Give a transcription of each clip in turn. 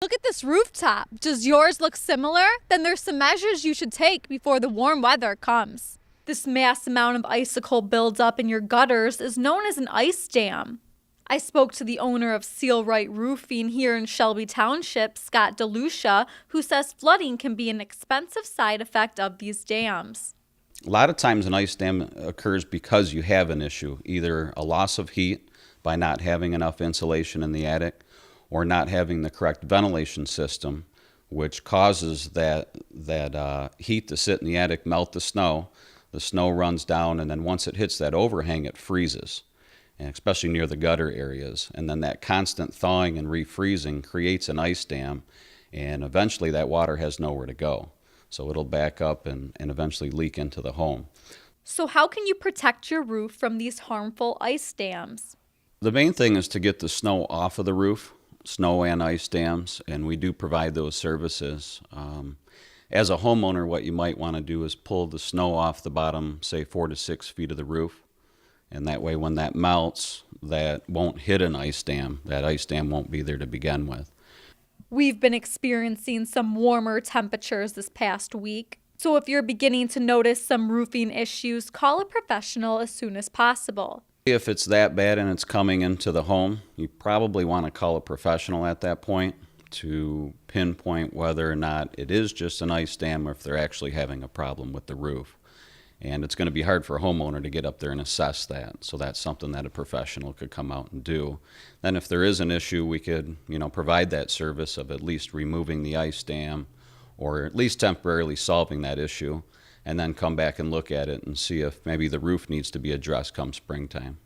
Look at this rooftop. Does yours look similar? Then there's some measures you should take before the warm weather comes. This mass amount of icicle buildup in your gutters is known as an ice dam. I spoke to the owner of Seal Right Roofing here in Shelby Township, Scott DeLucia, who says flooding can be an expensive side effect of these dams. A lot of times an ice dam occurs because you have an issue, either a loss of heat by not having enough insulation in the attic or not having the correct ventilation system, which causes that heat to sit in the attic, melt the snow runs down, and then once it hits that overhang, it freezes, and especially near the gutter areas. And then that constant thawing and refreezing creates an ice dam, and eventually that water has nowhere to go. So it'll back up and eventually leak into the home. So how can you protect your roof from these harmful ice dams? The main thing is to get the snow off of the roof, snow and ice dams, and we do provide those services. As a homeowner, what you might want to do is pull the snow off the bottom, say 4 to 6 feet of the roof, and that way when that melts, that won't hit an ice dam. That ice dam won't be there to begin with. We've been experiencing some warmer temperatures this past week, so if you're beginning to notice some roofing issues, call a professional as soon as possible. If it's that bad and it's coming into the home, you probably want to call a professional at that point to pinpoint whether or not it is just an ice dam or if they're actually having a problem with the roof. And it's going to be hard for a homeowner to get up there and assess that. So that's something that a professional could come out and do. Then if there is an issue, we could, provide that service of at least removing the ice dam or at least temporarily solving that issue, and then come back and look at it and see if maybe the roof needs to be addressed come springtime.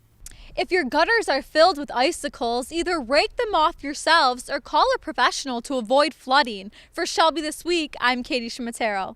If your gutters are filled with icicles, either rake them off yourselves or call a professional to avoid flooding. For Shelby This Week, I'm Ciaramitaro.